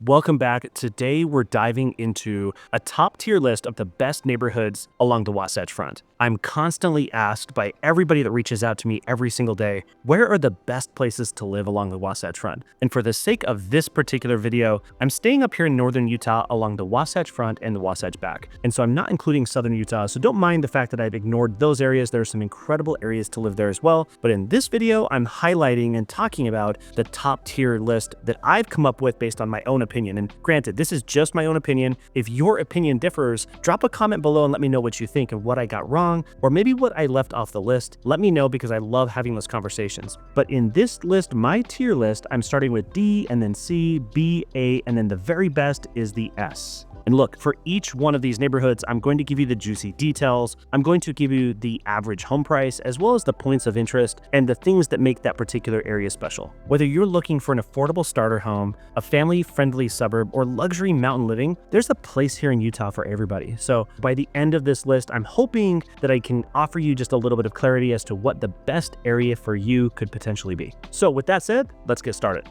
Welcome back. Today we're diving into a top tier list of the best neighborhoods along the Wasatch Front. I'm constantly asked by everybody that reaches out to me every single day, where are the best places to live along the Wasatch Front? And for the sake of this particular video, I'm staying up here in northern Utah along the Wasatch Front and the Wasatch Back. And so I'm not including southern Utah, so don't mind the fact that I've ignored those areas. There are some incredible areas to live there as well. But in this video, I'm highlighting and talking about the top tier list that I've come up with based on my own opinion. And granted, this is just my own opinion. If your opinion differs, drop a comment below and let me know what you think and what I got wrong, or maybe what I left off the list. Let me know because I love having those conversations. But in this list, my tier list, I'm starting with D and then C, B, A, and then the very best is the S. And look, for each one of these neighborhoods, I'm going to give you the juicy details. I'm going to give you the average home price, as well as the points of interest and the things that make that particular area special. Whether you're looking for an affordable starter home, a family-friendly suburb, or luxury mountain living, there's a place here in Utah for everybody. So by the end of this list, I'm hoping that I can offer you just a little bit of clarity as to what the best area for you could potentially be. So with that said, let's get started.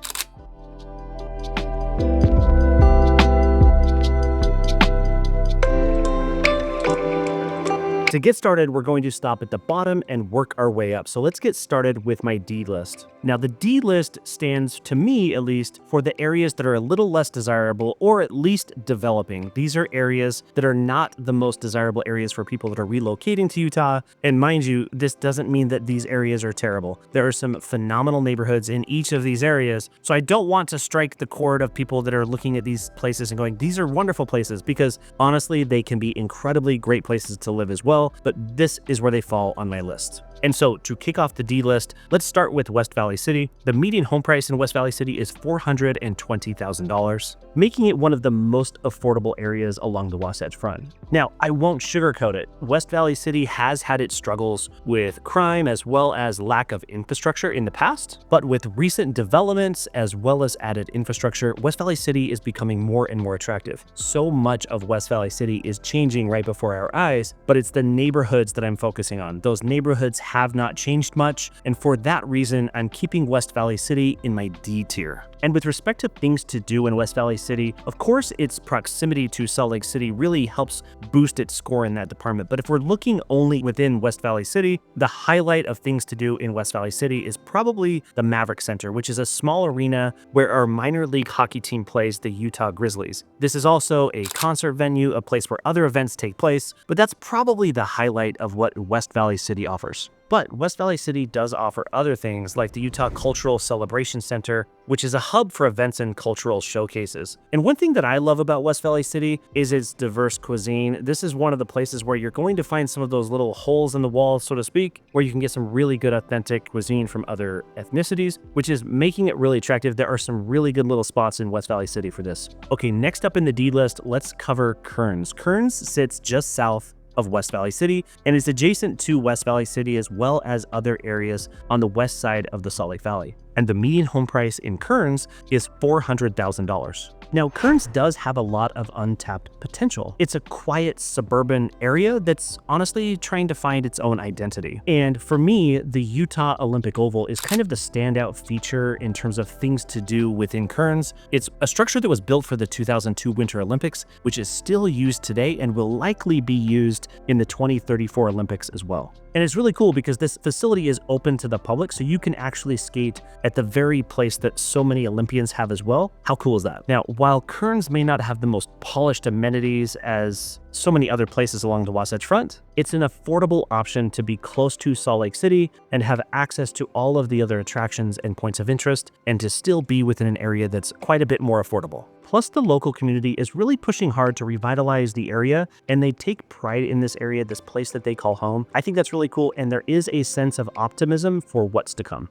To get started, we're going to stop at the bottom and work our way up. So let's get started with my D list. Now, the D list stands, to me at least, for the areas that are a little less desirable or at least developing. These are areas that are not the most desirable areas for people that are relocating to Utah. And mind you, this doesn't mean that these areas are terrible. There are some phenomenal neighborhoods in each of these areas. So I don't want to strike the chord of people that are looking at these places and going, these are wonderful places, because honestly, they can be incredibly great places to live as well. But this is where they fall on my list. And so to kick off the D list, let's start with West Valley City. The median home price in West Valley City is $420,000, making it one of the most affordable areas along the Wasatch Front. Now, I won't sugarcoat it. West Valley City has had its struggles with crime as well as lack of infrastructure in the past, but with recent developments as well as added infrastructure, West Valley City is becoming more and more attractive. So much of West Valley City is changing right before our eyes, but it's the neighborhoods that I'm focusing on. Those neighborhoods have not changed much, and for that reason, I'm keeping West Valley City in my D tier. And with respect to things to do in West Valley City, of course, its proximity to Salt Lake City really helps boost its score in that department. But if we're looking only within West Valley City, the highlight of things to do in West Valley City is probably the Maverick Center, which is a small arena where our minor league hockey team plays, the Utah Grizzlies. This is also a concert venue, a place where other events take place, but that's probably the highlight of what West Valley City offers. But West Valley City does offer other things like the Utah Cultural Celebration Center, which is a hub for events and cultural showcases. And one thing that I love about West Valley City is its diverse cuisine. This is one of the places where you're going to find some of those little holes in the wall, so to speak, where you can get some really good authentic cuisine from other ethnicities, which is making it really attractive. There are some really good little spots in West Valley City for this. Okay, next up in the D list, let's cover Kearns. Kearns sits just south of West Valley City and is adjacent to West Valley City as well as other areas on the west side of the Salt Lake Valley. And the median home price in Kearns is $400,000. Now, Kearns does have a lot of untapped potential. It's a quiet suburban area that's honestly trying to find its own identity. And for me, the Utah Olympic Oval is kind of the standout feature in terms of things to do within Kearns. It's a structure that was built for the 2002 Winter Olympics, which is still used today and will likely be used in the 2034 Olympics as well. And it's really cool because this facility is open to the public, so you can actually skate at the very place that so many Olympians have as well. How cool is that? Now, while Kearns may not have the most polished amenities as so many other places along the Wasatch Front, it's an affordable option to be close to Salt Lake City and have access to all of the other attractions and points of interest, and to still be within an area that's quite a bit more affordable. Plus, the local community is really pushing hard to revitalize the area, and they take pride in this area, this place that they call home. I think that's really cool, and there is a sense of optimism for what's to come.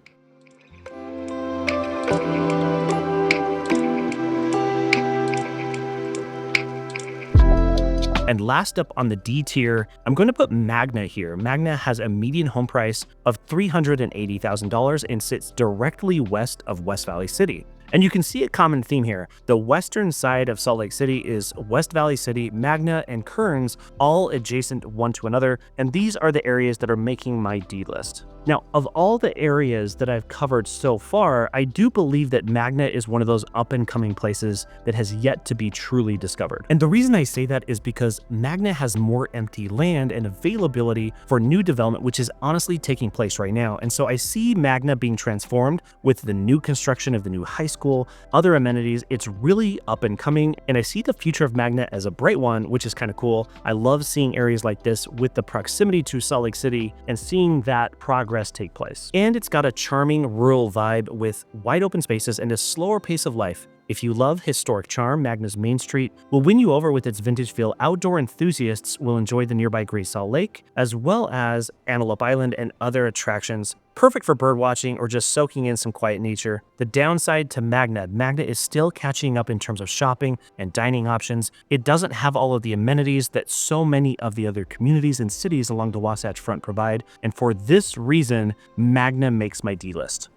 And last up on the D tier, I'm going to put Magna here. Magna has a median home price of $380,000 and sits directly west of West Valley City. And you can see a common theme here. The western side of Salt Lake City is West Valley City, Magna, and Kearns, all adjacent one to another, and these are the areas that are making my D list. Now, of all the areas that I've covered so far, I do believe that Magna is one of those up-and-coming places that has yet to be truly discovered. And the reason I say that is because Magna has more empty land and availability for new development, which is honestly taking place right now. And so I see Magna being transformed with the new construction of the new high school, other amenities. It's really up and coming, and I see the future of Magna as a bright one, which is kind of cool. I love seeing areas like this with the proximity to Salt Lake City and seeing that progress take place. And it's got a charming rural vibe with wide open spaces and a slower pace of life. If you love historic charm, Magna's Main Street will win you over with its vintage feel. Outdoor enthusiasts will enjoy the nearby Great Salt Lake, as well as Antelope Island and other attractions, perfect for bird watching or just soaking in some quiet nature. The downside to Magna is still catching up in terms of shopping and dining options. It doesn't have all of the amenities that so many of the other communities and cities along the Wasatch Front provide, and for this reason, Magna makes my D list.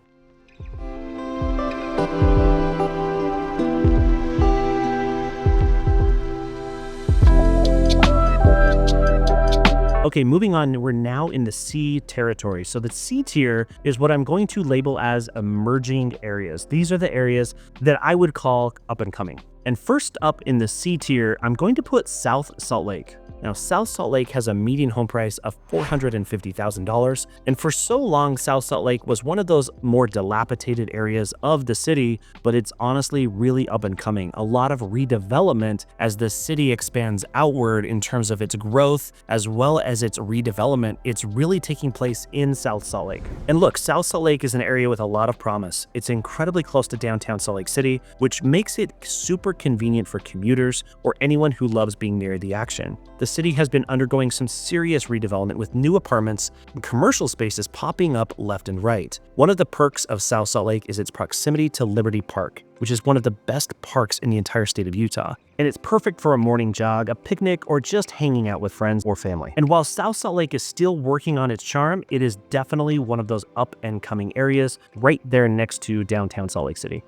Okay, moving on, we're now in the C territory. So the C tier is what I'm going to label as emerging areas. These are the areas that I would call up and coming. And first up in the C tier, I'm going to put South Salt Lake. Now, South Salt Lake has a median home price of $450,000, and for so long, South Salt Lake was one of those more dilapidated areas of the city, but it's honestly really up and coming. A lot of redevelopment as the city expands outward in terms of its growth, as well as its redevelopment. It's really taking place in South Salt Lake. And look, South Salt Lake is an area with a lot of promise. It's incredibly close to downtown Salt Lake City, which makes it super convenient for commuters or anyone who loves being near the action. The city has been undergoing some serious redevelopment with new apartments and commercial spaces popping up left and right. One of the perks of South Salt Lake is its proximity to Liberty Park, which is one of the best parks in the entire state of Utah. And it's perfect for a morning jog, a picnic, or just hanging out with friends or family. And while South Salt Lake is still working on its charm, it is definitely one of those up and coming areas right there next to downtown Salt Lake City.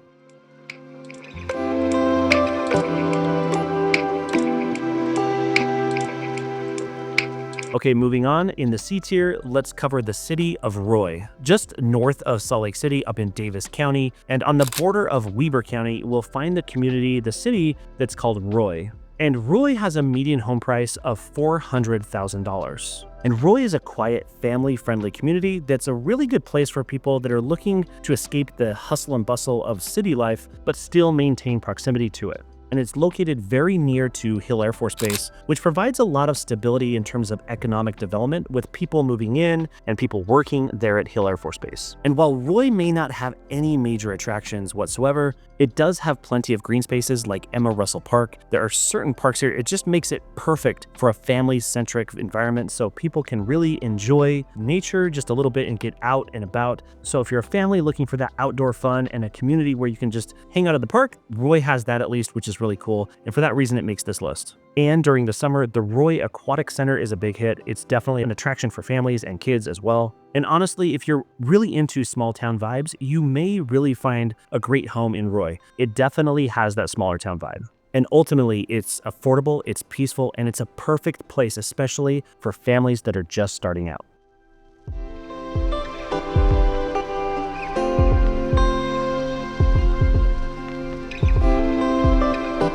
Okay, moving on, in the C tier, let's cover the city of Roy. Just north of Salt Lake City up in Davis County, and on the border of Weber County, we'll find the community, the city that's called Roy. And Roy has a median home price of $400,000. And Roy is a quiet, family-friendly community that's a really good place for people that are looking to escape the hustle and bustle of city life, but still maintain proximity to it. And it's located very near to Hill Air Force Base, which provides a lot of stability in terms of economic development with people moving in and people working there at Hill Air Force Base. And while Roy may not have any major attractions whatsoever, it does have plenty of green spaces like Emma Russell Park. There are certain parks here. It just makes it perfect for a family-centric environment so people can really enjoy nature just a little bit and get out and about. So if you're a family looking for that outdoor fun and a community where you can just hang out at the park, Roy has that at least, which is really cool. And for that reason, it makes this list. And during the summer, the Roy Aquatic Center is a big hit. It's definitely an attraction for families and kids as well. And honestly, if you're really into small town vibes, you may really find a great home in Roy. It definitely has that smaller town vibe. And ultimately, it's affordable, it's peaceful, and it's a perfect place, especially for families that are just starting out.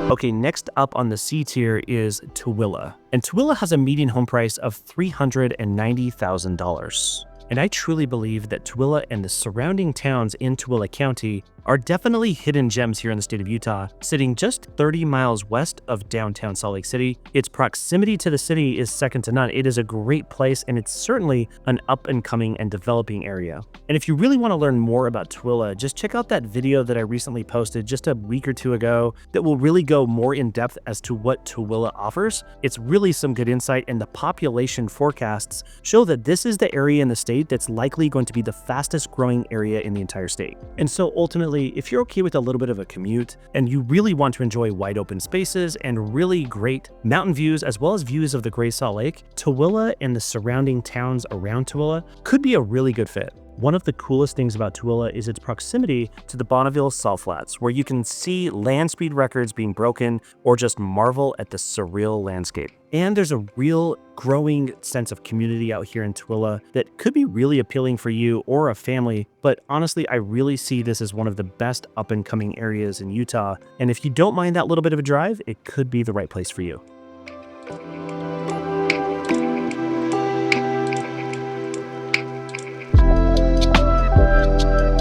Okay, next up on the C tier is Tooele. And Tooele has a median home price of $390,000. And I truly believe that Tooele and the surrounding towns in Tooele County are definitely hidden gems here in the state of Utah. Sitting just 30 miles west of downtown Salt Lake City, its proximity to the city is second to none. It is a great place, and it's certainly an up-and-coming and developing area. And if you really want to learn more about Tooele, just check out that video that I recently posted just a week or two ago that will really go more in depth as to what Tooele offers. It's really some good insight, and the population forecasts show that this is the area in the state that's likely going to be the fastest growing area in the entire state. And so ultimately, if you're okay with a little bit of a commute and you really want to enjoy wide open spaces and really great mountain views as well as views of the Great Salt Lake, Tooele and the surrounding towns around Tooele could be a really good fit. One of the coolest things about Tooele is its proximity to the Bonneville Salt Flats, where you can see land speed records being broken or just marvel at the surreal landscape. And there's a real growing sense of community out here in Tooele that could be really appealing for you or a family, but honestly, I really see this as one of the best up-and-coming areas in Utah, and if you don't mind that little bit of a drive, it could be the right place for you.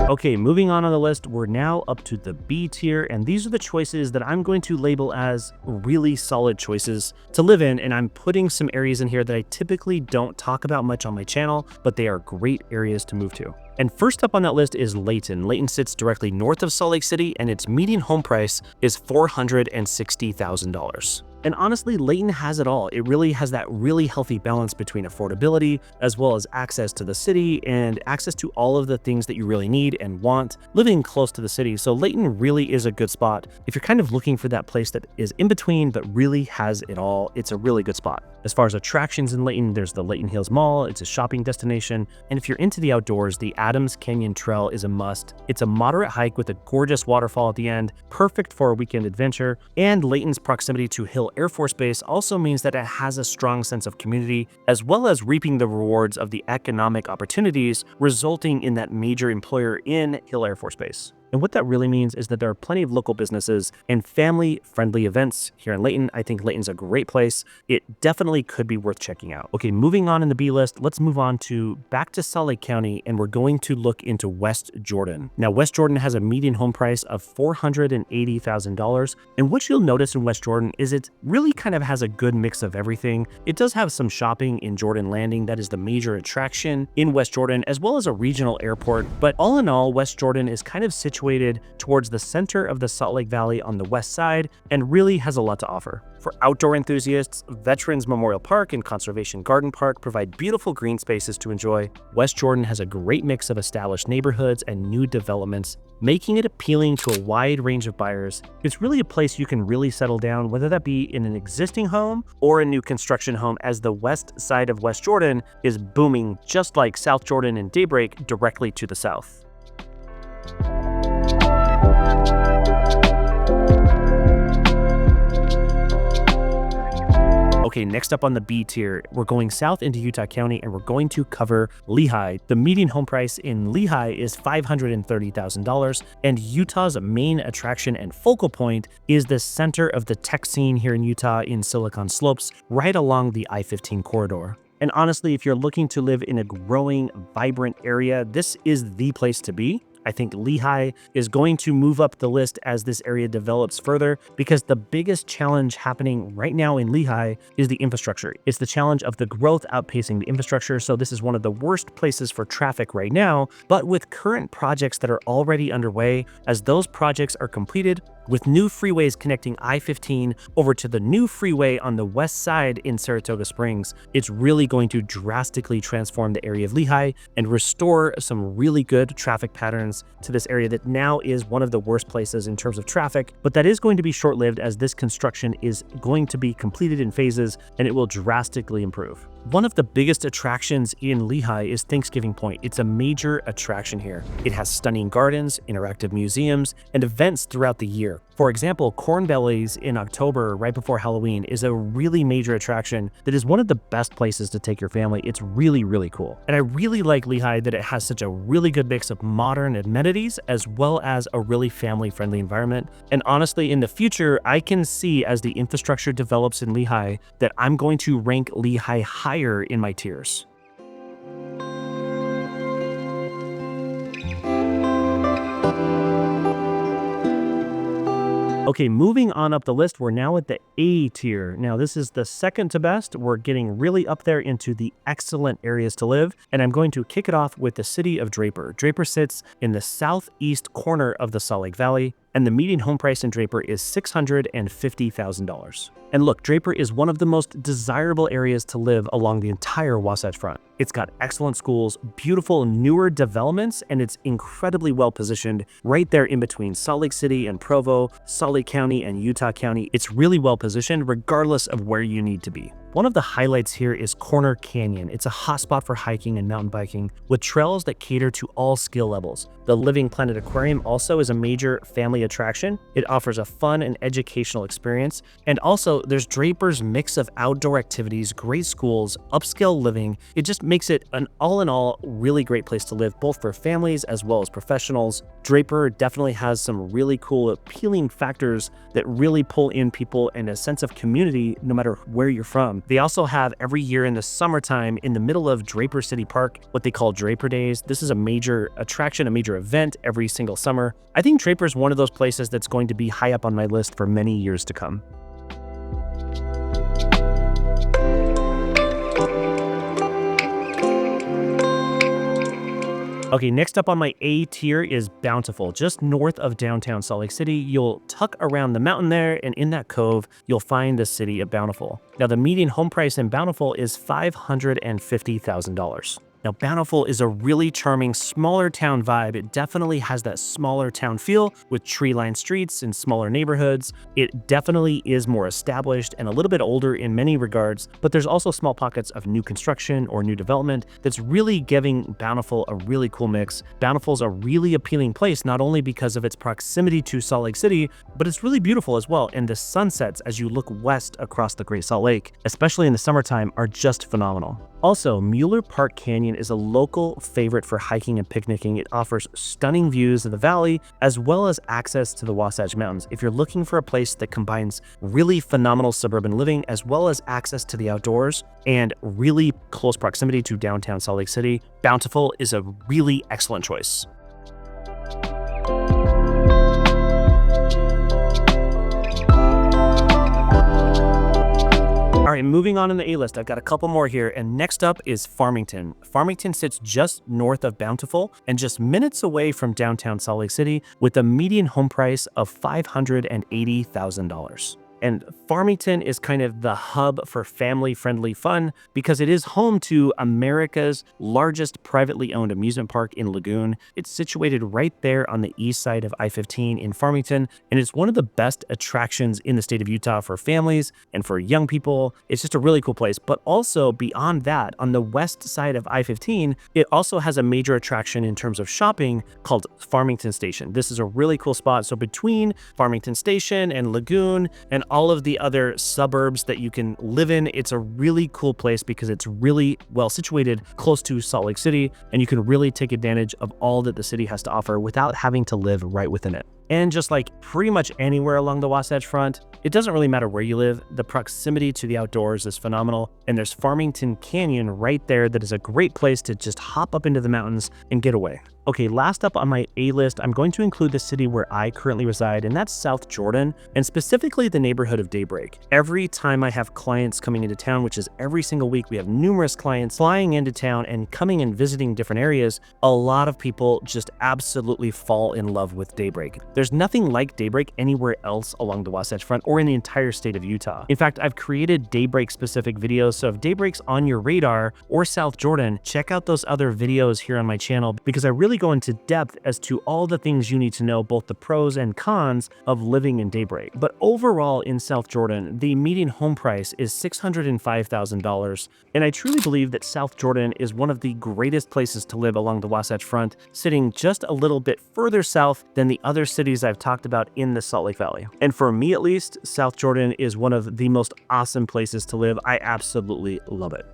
Okay, moving on the list, we're now up to the B tier, and these are the choices that I'm going to label as really solid choices to live in, and I'm putting some areas in here that I typically don't talk about much on my channel, but they are great areas to move to. And first up on that list is Layton. Layton sits directly north of Salt Lake City, and its median home price is $460,000. And honestly, Layton has it all. It really has that really healthy balance between affordability, as well as access to the city and access to all of the things that you really need and want living close to the city. So Layton really is a good spot. If you're kind of looking for that place that is in between, but really has it all, it's a really good spot. As far as attractions in Layton, there's the Layton Hills Mall. It's a shopping destination. And if you're into the outdoors, the Adams Canyon Trail is a must. It's a moderate hike with a gorgeous waterfall at the end, perfect for a weekend adventure. And Layton's proximity to Hill Air Force Base also means that it has a strong sense of community, as well as reaping the rewards of the economic opportunities resulting in that major employer in Hill Air Force Base. And what that really means is that there are plenty of local businesses and family-friendly events here in Layton. I think Layton's a great place. It definitely could be worth checking out. Okay, moving on in the B list, let's move on back to Salt Lake County, and we're going to look into West Jordan. Now, West Jordan has a median home price of $480,000, and what you'll notice in West Jordan is it really kind of has a good mix of everything. It does have some shopping in Jordan Landing. That is the major attraction in West Jordan, as well as a regional airport. But all in all, West Jordan is kind of situated towards the center of the Salt Lake Valley on the west side and really has a lot to offer. For outdoor enthusiasts, Veterans Memorial Park and Conservation Garden Park provide beautiful green spaces to enjoy. West Jordan has a great mix of established neighborhoods and new developments, making it appealing to a wide range of buyers. It's really a place you can really settle down, whether that be in an existing home or a new construction home, as the west side of West Jordan is booming, just like South Jordan and Daybreak directly to the south. Okay, next up on the B tier, we're going south into Utah County and we're going to cover Lehi. The median home price in Lehi is $530,000, and Utah's main attraction and focal point is the center of the tech scene here in Utah in Silicon Slopes, right along the I-15 corridor. And honestly, if you're looking to live in a growing, vibrant area, this is the place to be. I think Lehi is going to move up the list as this area develops further, because the biggest challenge happening right now in Lehi is the infrastructure. It's the challenge of the growth outpacing the infrastructure, so this is one of the worst places for traffic right now. But with current projects that are already underway, as those projects are completed, with new freeways connecting I-15 over to the new freeway on the west side in Saratoga Springs, it's really going to drastically transform the area of Lehi and restore some really good traffic patterns to this area that now is one of the worst places in terms of traffic, but that is going to be short-lived as this construction is going to be completed in phases and it will drastically improve. One of the biggest attractions in Lehi is Thanksgiving Point. It's a major attraction here. It has stunning gardens, interactive museums, and events throughout the year. For example, Corn Bellies in October, right before Halloween, is a really major attraction that is one of the best places to take your family. It's really, really cool. And I really like Lehi that it has such a really good mix of modern amenities as well as a really family-friendly environment. And honestly, in the future, I can see as the infrastructure develops in Lehi that I'm going to rank Lehi higher in my tiers. Okay, moving on up the list, we're now at the A tier. Now, this is the second to best. We're getting really up there into the excellent areas to live, and I'm going to kick it off with the city of Draper. Draper sits in the southeast corner of the Salt Lake Valley, and the median home price in Draper is $650,000. And look, Draper is one of the most desirable areas to live along the entire Wasatch Front. It's got excellent schools, beautiful newer developments, and it's incredibly well positioned right there in between Salt Lake City and Provo, Salt Lake County and Utah County. It's really well positioned regardless of where you need to be. One of the highlights here is Corner Canyon. It's a hotspot for hiking and mountain biking with trails that cater to all skill levels. The Living Planet Aquarium also is a major family attraction. It offers a fun and educational experience. And also, there's Draper's mix of outdoor activities, great schools, upscale living. It just makes it an all-in-all really great place to live, both for families as well as professionals. Draper definitely has some really cool, appealing factors that really pull in people and a sense of community no matter where you're from. They also have every year in the summertime in the middle of Draper City Park, what they call Draper Days. This is a major attraction, a major event every single summer. I think Draper is one of those places that's going to be high up on my list for many years to come. Okay, next up on my A tier is Bountiful. Just north of downtown Salt Lake City, you'll tuck around the mountain there, and in that cove, you'll find the city of Bountiful. Now, the median home price in Bountiful is $550,000. Now, Bountiful is a really charming, smaller town vibe. It definitely has that smaller town feel with tree-lined streets and smaller neighborhoods. It definitely is more established and a little bit older in many regards, but there's also small pockets of new construction or new development that's really giving Bountiful a really cool mix. Bountiful's a really appealing place, not only because of its proximity to Salt Lake City, but it's really beautiful as well. And the sunsets as you look west across the Great Salt Lake, especially in the summertime, are just phenomenal. Also, Mueller Park Canyon is a local favorite for hiking and picnicking. It offers stunning views of the valley as well as access to the Wasatch Mountains. If you're looking for a place that combines really phenomenal suburban living as well as access to the outdoors and really close proximity to downtown Salt Lake City, Bountiful is a really excellent choice. All right, moving on in the A-list, I've got a couple more here, and next up is Farmington. Farmington sits just north of Bountiful and just minutes away from downtown Salt Lake City with a median home price of $580,000. And Farmington is kind of the hub for family-friendly fun because it is home to America's largest privately owned amusement park in Lagoon. It's situated right there on the east side of I-15 in Farmington, and it's one of the best attractions in the state of Utah for families and for young people. It's just a really cool place. But also beyond that, on the west side of I-15, it also has a major attraction in terms of shopping called Farmington Station. This is a really cool spot. So between Farmington Station and Lagoon and all of the other suburbs that you can live in, it's a really cool place because it's really well situated close to Salt Lake City, and you can really take advantage of all that the city has to offer without having to live right within it. And just like pretty much anywhere along the Wasatch Front, it doesn't really matter where you live, the proximity to the outdoors is phenomenal, and there's Farmington Canyon right there that is a great place to just hop up into the mountains and get away. Okay, last up on my A-list, I'm going to include the city where I currently reside, and that's South Jordan, and specifically the neighborhood of Daybreak. Every time I have clients coming into town, which is every single week, we have numerous clients flying into town and coming and visiting different areas, a lot of people just absolutely fall in love with Daybreak. There's nothing like Daybreak anywhere else along the Wasatch Front or in the entire state of Utah. In fact, I've created Daybreak-specific videos, so if Daybreak's on your radar or South Jordan, check out those other videos here on my channel because I really go into depth as to all the things you need to know, both the pros and cons of living in Daybreak. But overall in South Jordan, the median home price is $605,000, and I truly believe that South Jordan is one of the greatest places to live along the Wasatch Front, sitting just a little bit further south than the other cities I've talked about in the Salt Lake Valley. And for me at least, South Jordan is one of the most awesome places to live. I absolutely love it.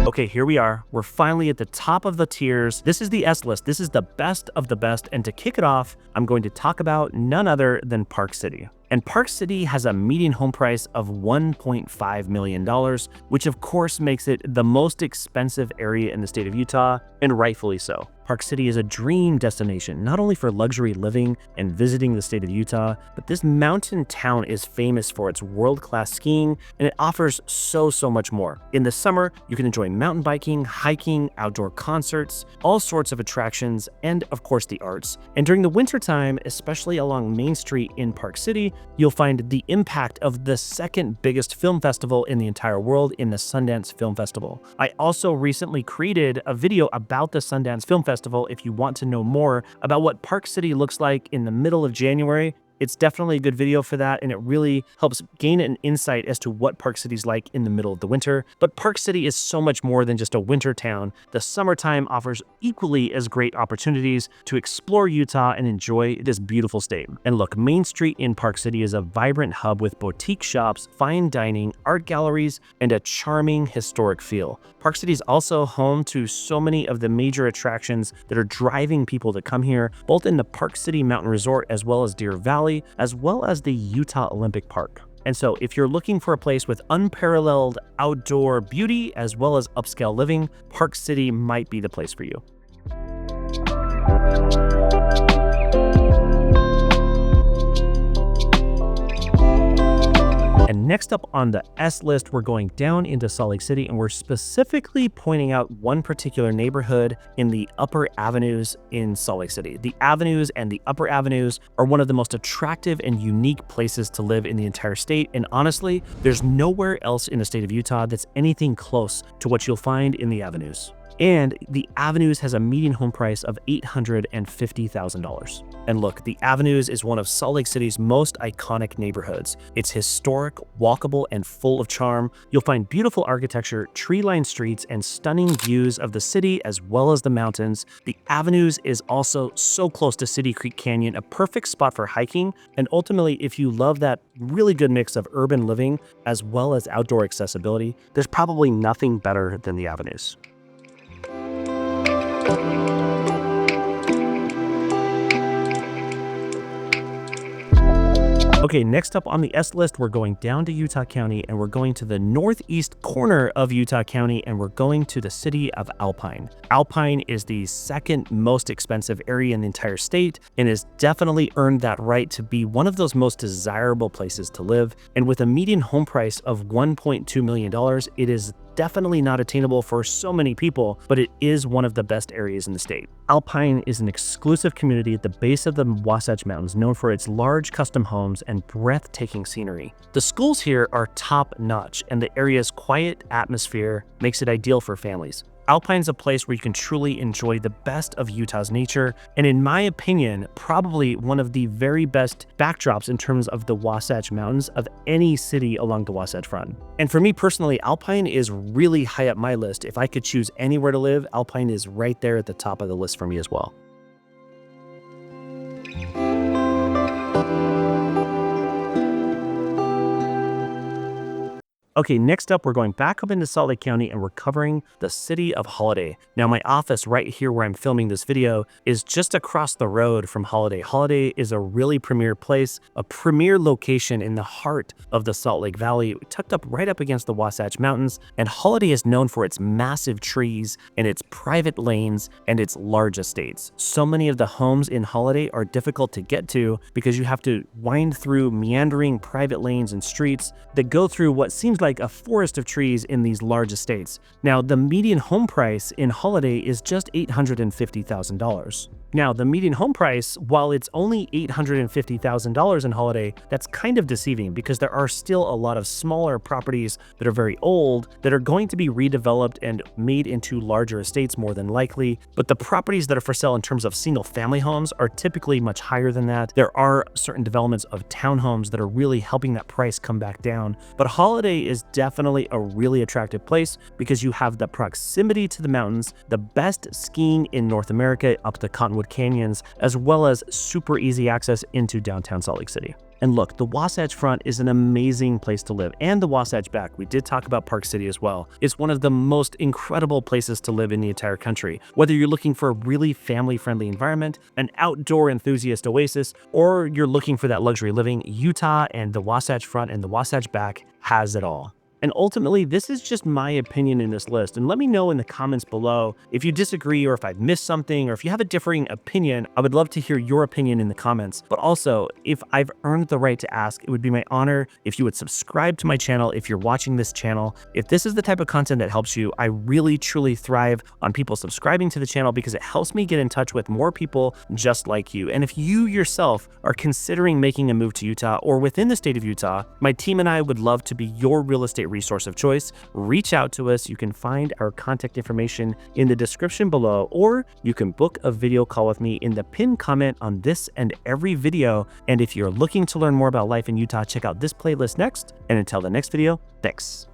Okay, here we are. We're finally at the top of the tiers. This is the S list. This is the best of the best. And to kick it off, I'm going to talk about none other than Park City. And Park City has a median home price of $1.5 million, which of course makes it the most expensive area in the state of Utah, and rightfully so. Park City is a dream destination, not only for luxury living and visiting the state of Utah, but this mountain town is famous for its world-class skiing, and it offers so much more. In the summer, you can enjoy mountain biking, hiking, outdoor concerts, all sorts of attractions, and of course the arts. And during the wintertime, especially along Main Street in Park City, you'll find the impact of the second biggest film festival in the entire world in the Sundance Film Festival. I also recently created a video about the Sundance Film Festival Festival if you want to know more about what Park City looks like in the middle of January. It's definitely a good video for that, and it really helps gain an insight as to what Park City's like in the middle of the winter. But Park City is so much more than just a winter town. The summertime offers equally as great opportunities to explore Utah and enjoy this beautiful state. And look, Main Street in Park City is a vibrant hub with boutique shops, fine dining, art galleries, and a charming historic feel. Park City is also home to so many of the major attractions that are driving people to come here, both in the Park City Mountain Resort as well as Deer Valley, as well as the Utah Olympic Park. And so if you're looking for a place with unparalleled outdoor beauty as well as upscale living, Park City might be the place for you. And next up on the S list, we're going down into Salt Lake City, and we're specifically pointing out one particular neighborhood in the Upper Avenues in Salt Lake City. The Avenues and the Upper Avenues are one of the most attractive and unique places to live in the entire state. And honestly, there's nowhere else in the state of Utah that's anything close to what you'll find in the Avenues. And the Avenues has a median home price of $850,000. And look, the Avenues is one of Salt Lake City's most iconic neighborhoods. It's historic, walkable, and full of charm. You'll find beautiful architecture, tree-lined streets, and stunning views of the city as well as the mountains. The Avenues is also so close to City Creek Canyon, a perfect spot for hiking. And ultimately, if you love that really good mix of urban living as well as outdoor accessibility, there's probably nothing better than the Avenues. Okay, next up on the S list, we're going down to Utah County, and we're going to the northeast corner of Utah County, and we're going to the city of Alpine. Alpine is the second most expensive area in the entire state and has definitely earned that right to be one of those most desirable places to live. And with a median home price of $1.2 million, it is definitely not attainable for so many people, but it is one of the best areas in the state. Alpine is an exclusive community at the base of the Wasatch Mountains, known for its large custom homes and breathtaking scenery. The schools here are top-notch, and the area's quiet atmosphere makes it ideal for families. Alpine's a place where you can truly enjoy the best of Utah's nature, and in my opinion, probably one of the very best backdrops in terms of the Wasatch Mountains of any city along the Wasatch Front. And for me personally, Alpine is really high up my list. If I could choose anywhere to live, Alpine is right there at the top of the list for me as well. Okay, next up, we're going back up into Salt Lake County, and we're covering the city of Holiday. Now, my office right here where I'm filming this video is just across the road from Holiday. Holiday is a really premier place, a premier location in the heart of the Salt Lake Valley, tucked up right up against the Wasatch Mountains. And Holiday is known for its massive trees and its private lanes and its large estates. So many of the homes in Holiday are difficult to get to because you have to wind through meandering private lanes and streets that go through what seems like a forest of trees in these large estates. Now, the median home price in Holiday is just $850,000. Now, the median home price, while it's only $850,000 in Holiday, that's kind of deceiving because there are still a lot of smaller properties that are very old that are going to be redeveloped and made into larger estates more than likely. But the properties that are for sale in terms of single family homes are typically much higher than that. There are certain developments of townhomes that are really helping that price come back down. But Holiday is definitely a really attractive place because you have the proximity to the mountains, the best skiing in North America up the Cottonwood Canyons, as well as super easy access into downtown Salt Lake City. And look, the Wasatch Front is an amazing place to live, and the Wasatch Back, we did talk about Park City as well, is one of the most incredible places to live in the entire country. Whether you're looking for a really family-friendly environment, an outdoor enthusiast oasis, or you're looking for that luxury living, Utah and the Wasatch Front and the Wasatch Back has it all. And ultimately, this is just my opinion in this list. And let me know in the comments below if you disagree or if I've missed something or if you have a differing opinion. I would love to hear your opinion in the comments. But also, if I've earned the right to ask, it would be my honor if you would subscribe to my channel if you're watching this channel. If this is the type of content that helps you, I really truly thrive on people subscribing to the channel because it helps me get in touch with more people just like you. And if you yourself are considering making a move to Utah or within the state of Utah, my team and I would love to be your real estate resource of choice, reach out to us. You can find our contact information in the description below, or you can book a video call with me in the pinned comment on this and every video. And if you're looking to learn more about life in Utah, check out this playlist next. And until the next video, thanks.